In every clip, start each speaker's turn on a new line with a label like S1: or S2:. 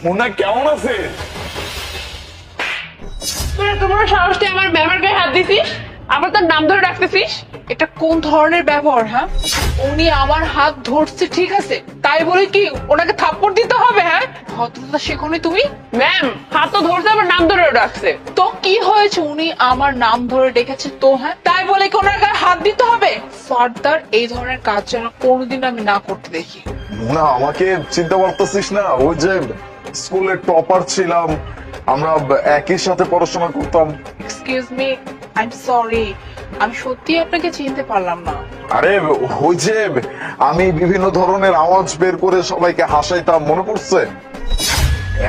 S1: মোনা কেমন আছিস?
S2: তোমার সাহস তুই আমার ম্যামের গায়ে হাত দিছিস, আবার তার নাম ধরে ডাকতেছিস? এটা কোন ধরনের ব্যবহার? হ্যাঁ, উনি আমার হাত ধরছে ঠিক আছে, তাই বলে কি ওনাকে থাপ্পড় দিতে হবে? হ্যাঁ, ভদ্রতা শেখনি তুমি? ম্যাম হাত তো ধরছে, আবার নাম ধরে ডাকছে। তো কি হয়েছে? উনি আমার নাম ধরে ডেকেছে তো, হ্যাঁ, তাই বলে কি ওনার গায়ে হাত দিতে হবে? ফার্দার এই ধরনের কাজ যেন কোনোদিন আমি না করতে দেখি।
S1: মোনা আমাকে চিন্তা করতেছিস না? ওই যে স্কুলের টপার ছিলাম, আমরা একই সাথে পড়াশোনা করতাম।
S2: Excuse me, I am sorry, আমি সত্যি আপনাকে চিনতে পারলাম না।
S1: আরে ওই যে আমি বিভিন্ন ধরনের আওয়াজ বের করে সবাইকে হাসাইতাম, মনে পড়ছে?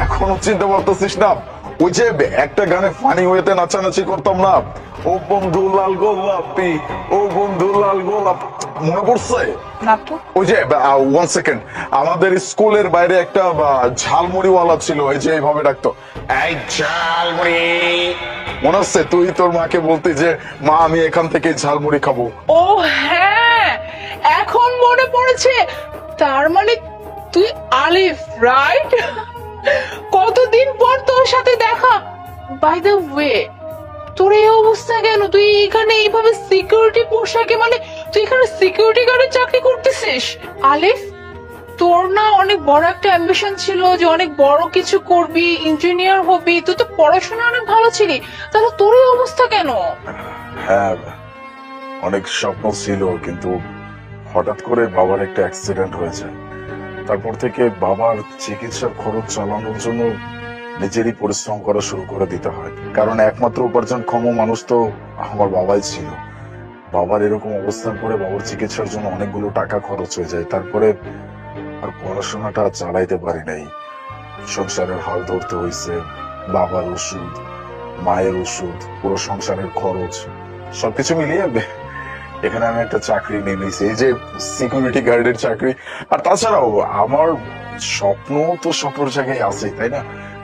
S1: এখনো চিনতে পারতেছিস না? ওই যে একটা গানে ফানি ওয়েতে নাচানাচি করতাম না, ও বন্ধু লাল গোলাপি, ও বন্ধু লাল গোলাপ, মনে পড়ছে?
S2: না তো।
S1: ওই যে 1 সেকেন্ড, আমাদের স্কুলের বাইরে একটা ঝালমুড়িওয়ালা ছিল, এই যে এইভাবে ডাকতো, এই ঝালমুড়ি। মনে হচ্ছে তুই তোর মাকে বলতি যে মা আমি এখান থেকে ঝালমুড়ি খাবো।
S2: ও হ্যাঁ, এখন মনে পড়েছে। তার মানে তুই আলিফ, রাইট? কতদিন পর তোর সাথে দেখা। বাই দ্য ওয়ে, তোর এই অবস্থা কেন? তুই এখানে এইভাবে সিকিউরিটি পোশাকে, মানে তুই এখানে সিকিউরিটি গার্ডের চাকরি করতেছিস? আলিফ, তোর না অনেক বড় একটা অ্যাম্বিশন ছিল যে অনেক বড় কিছু করবি, ইঞ্জিনিয়ার হবি, তুই তো পড়াশোনা অনেক ভালো ছিলি, তাহলে তোর এই অবস্থা কেন?
S1: হ্যাঁ, অনেক স্বপ্ন ছিল, কিন্তু হঠাৎ করে বাবার একটা অ্যাক্সিডেন্ট হয়েছে। তারপর থেকে বাবার চিকিৎসার খরচ চালানোর জন্য নিজেরই পরিশ্রম করা শুরু করে দিতে হয়, কারণ একমাত্র উপার্জনক্ষম মানুষ তো আমার বাবাই ছিল। বাবার এরকম অবস্থার পরে বাবার চিকিৎসার জন্য অনেকগুলো টাকা খরচ হয়ে যায়। তারপরে আর পড়াশোনাটা চালাইতে পারি নাই, সংসারের হাল ধরতে হয়েছে। বাবার ওষুধ, মায়ের ওষুধ, পুরো সংসারের খরচ, সবকিছু মিলিয়ে এখানে আমি একটা চাকরি নিয়ে নিয়েছি, এই যে সিকিউরিটি গার্ডের চাকরি। আর তাছাড়াও আমার স্বপ্ন তো স্বপ্নের জায়গায় আছে, তাই না?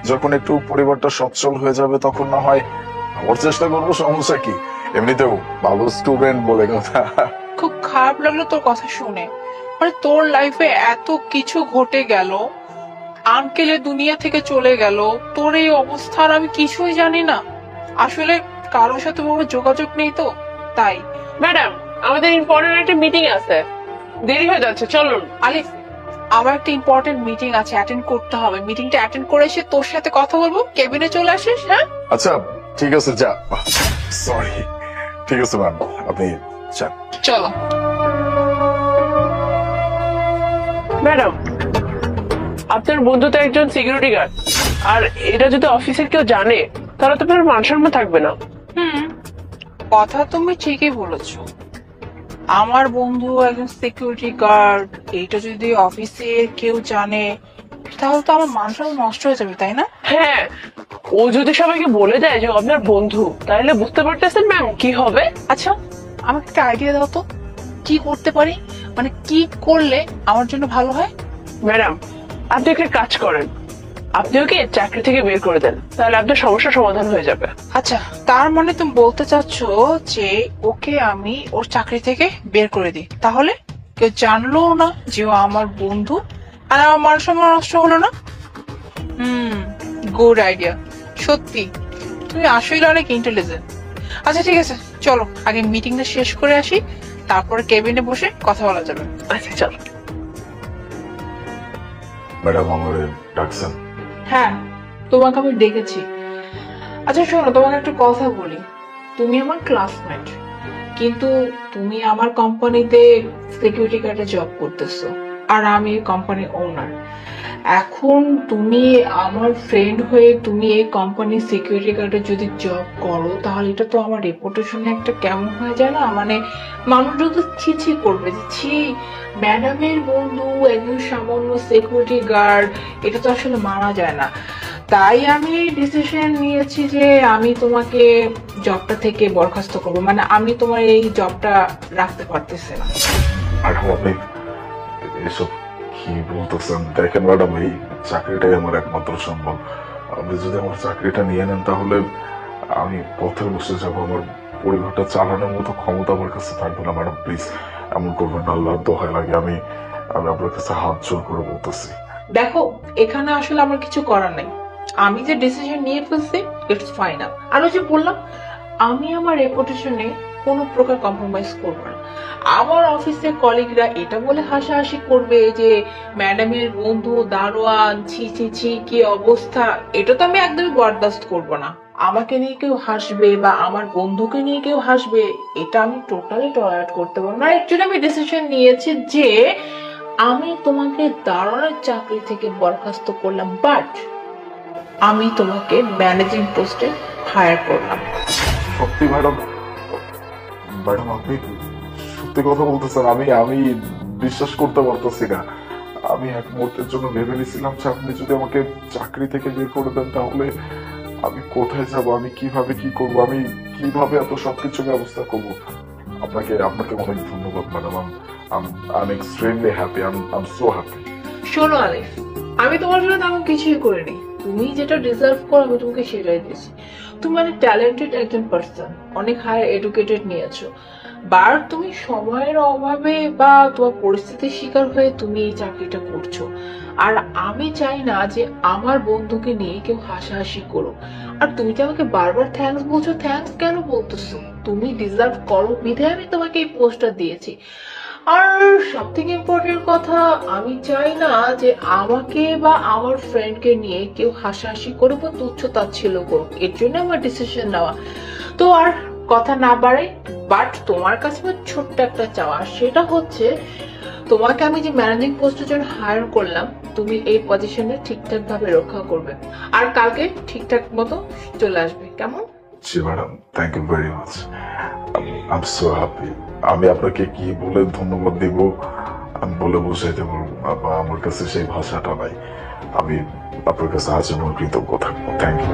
S1: যখন একটু পরিবারটা সচ্ছল হয়ে যাবে তখন না হয় আবার চেষ্টা করবো, সমস্যা কি? এমনিতেও ভালো স্টুডেন্ট বলে কথা।
S2: খুব খারাপ লাগলো তোর কথা শুনে। মানে তোর লাইফে এত কিছু ঘটে গেল, আঙ্কেলে দুনিয়া থেকে চলে গেল, তোর এই অবস্থার আমি কিছুই জানি না। আসলে কারোর সাথে কোনো যোগাযোগ নেই তো, তাই। ম্যাডাম, আমাদের ইম্পর্টেন্ট একটা মিটিং আছে, দেরি হয়ে যাচ্ছে, চলুন। আলিফ, আমার একটা ইম্পর্টেন্ট মিটিং আছে, অ্যাটেন্ড করতে হবে। মিটিংটা অ্যাটেন্ড করে এসে তোর সাথে কথা বলবো, কেবিনে চলে আসিস। হ্যাঁ
S1: আচ্ছা ঠিক আছে, যা। সরি, ঠিক আছে ম্যাম, আপনি যান।
S2: চলো। ম্যাডাম, আপনার বন্ধু তো একজন সিকিউরিটি গার্ড, আর এটা যদি অফিসের কেউ জানে তাহলে তো আপনার মান সম্মান থাকবে না। কথা তুমি ঠিকই বলেছো। আমার বন্ধু একজন সিকিউরিটি গার্ড, এইটা যদি অফিসে কেউ জানে তাহলে তো আমার মান সম্মান নষ্ট হয়ে যাবে, তাই না? হ্যাঁ, ও যদি সবাইকে বলে দেয় যে আপনার বন্ধু, তাহলে বুঝতে পারতেছেন ম্যাম কি হবে। আচ্ছা, আমাকে একটা আইডিয়া দাও তো, কি করতে পারি, মানে কি করলে আমার জন্য ভালো হয়? ম্যাডাম, আপনি একটা কাজ করেন, আপনি ওকে চাকরি থেকে বের করে দেন, তাহলে আপনার সমস্যার সমাধান হয়ে যাবে। আচ্ছা, তার মানে তুমি বলতে চাচ্ছ যে ওকে আমি ওর চাকরি থেকে বের করে দিই, তাহলে কেউ জানলো না যে ও আমার বন্ধু, আর আমার মান সম্মান নষ্ট হলো না। Good idea. সত্যি তুমি আসলে অনেক ইন্টেলিজেন্ট। আচ্ছা ঠিক আছে, চলো আগে মিটিংটা শেষ করে আসি, তারপরে কেবিনে বসে কথা বলা যাবে। আচ্ছা চলো।
S1: ম্যাডাম আমারে ডাকছেন?
S2: হ্যাঁ, তোমাকে আমি ডেকেছি। আচ্ছা শোনো, তোমাকে একটা কথা বলি। তুমি আমার ক্লাসমেট, কিন্তু তুমি আমার কোম্পানিতে সিকিউরিটি গার্ডে জব করতেছো, আর আমি কোম্পানির ওনার। এখন তুমি আমার ফ্রেন্ড হয়ে তুমি এই কোম্পানির সিকিউরিটি গার্ডে যদি জব করো, তাহলে এটা তো আমার রেপুটেশনে একটা কেমন হয়ে যায় না? মানে মানুষজন তো ছি করবে যে ছি, ম্যাডামের বন্ধু একজন সামান্য সিকিউরিটি গার্ড, এটা তো আসলে মানা যায় না। তাই আমি ডিসিশন নিয়েছি যে আমি তোমাকে জবটা থেকে বরখাস্ত করবো, মানে আমি তোমার এই জবটা রাখতে পারতেছি না।
S1: ম্যাডাম আপনি এসব কি বলতেছেন? দেখেন ম্যাডাম, এই চাকরিটাই আমার একমাত্র সম্বল। আপনি যদি আমার চাকরিটা নিয়ে নেন তাহলে আমি পথে বসে যাব, আমার পরিবারটা চালানোর মতো ক্ষমতা আমার কাছে থাকবে না। ম্যাডাম প্লিজ এমন করবেন না, আল্লাহর দোহাই লাগে, আমি আপনার কাছে হাত জোর করে বলতেছি।
S3: দেখো, এখানে আসলে আমার কিছু করার নাই। আমি যে ডিসিশন নিয়ে ফেলছি ইটস ফাইনাল। আর ওই যে বললাম, আমি আমার রেপুটেশনে কোনো প্রকার কম্প্রোমাইজ করবো না। আমার অফিসের কলিগরা এটা বলে হাসাহাসি করবে যে ম্যাডামের বন্ধু দারোয়ান, ছি ছি ছি কি অবস্থা, এটা তো আমি একদমই বরদাস্ত করব না। আমাকে নিয়ে কেউ হাসবে বা আমার বন্ধুকে নিয়ে কেউ হাসবে, এটা আমি টোটালি টলারেট করতে পারবো না। অ্যাকচুয়ালি আমি ডিসিশন নিয়েছি যে আমি তোমাকে দারোয়ানের চাকরি থেকে বরখাস্ত করলাম, বাট আমি তোমাকে ম্যানেজিং পোস্টে হায়ার করলাম।
S1: সত্যি ম্যাডাম, ম্যাডাম আপনি সত্যি কথা বলতেছেন? আমি আমি বিশ্বাস করতে পারতেছি না। আমি এক মুহূর্তের জন্য ভেবে নিয়েছিলাম যে আপনি যদি আমাকে চাকরি থেকে বের করে দেন তাহলে আমি কোথায় যাব, আমি কিভাবে কি করব, আমি কিভাবে এত সবকিছু ব্যবস্থা করব। আপনাকে আপনাকে অনেক ধন্যবাদ madam. I'm extremely happy. I'm so happy.
S3: শোনো আলিফ, আমি তোমার জন্য তেমন কিছুই করিনি। তুমি যেটা ডিজার্ভ করো আমি তোমাকে সেটাই দিয়েছি। তুমি অনেক ট্যালেন্টেড একজন পার্সন, অনেক হায়ার এডুকেটেড নিয়েছো, বার তুমি সময়ের অভাবে বা তোমার পরিস্থিতির শিকার হয়ে তুমি এই চাকরিটা করছো। আর আমি চাই না যে আমার বন্ধুকে নিয়ে কেউ হাসাহাসি করো। আর তুমি যে আমাকে বারবার থ্যাঙ্কস বলছো, থ্যাঙ্কস কেন বলতেছো? তুমি ডিজার্ভ করো বিধে আমি তোমাকে এই পোস্টটা দিয়েছি। আর সব থেকে ইম্পর্টেন্ট কথা, আমি চাই না যে আমাকে বা আমার ফ্রেন্ডকে নিয়ে কেউ হাসাহাসি করে বা তুচ্ছ তাচ্ছিল্য করুক। এর জন্য আমার ডিসিশন নেওয়া। তো আর কথা না বাড়ে, বাট তোমার কাছে আমার ছোট্ট একটা চাওয়া, সেটা হচ্ছে তোমাকে আমি যে ম্যানেজিং পোস্টের জন্য হায়ার করলাম, তুমি এই পজিশনে ঠিকঠাক ভাবে রক্ষা করবে আর কালকে ঠিকঠাক মতো চলে আসবে, কেমন?
S1: জি madam, thank you very much. I am so happy. আমি আপনাকে কি বলে ধন্যবাদ দিব, আমি বলে বোঝাইতে পারবো না, বা আমার কাছে সেই ভাষাটা নাই। আমি আপনার কাছে আজীবন কৃতজ্ঞ থাকবো। Thank you.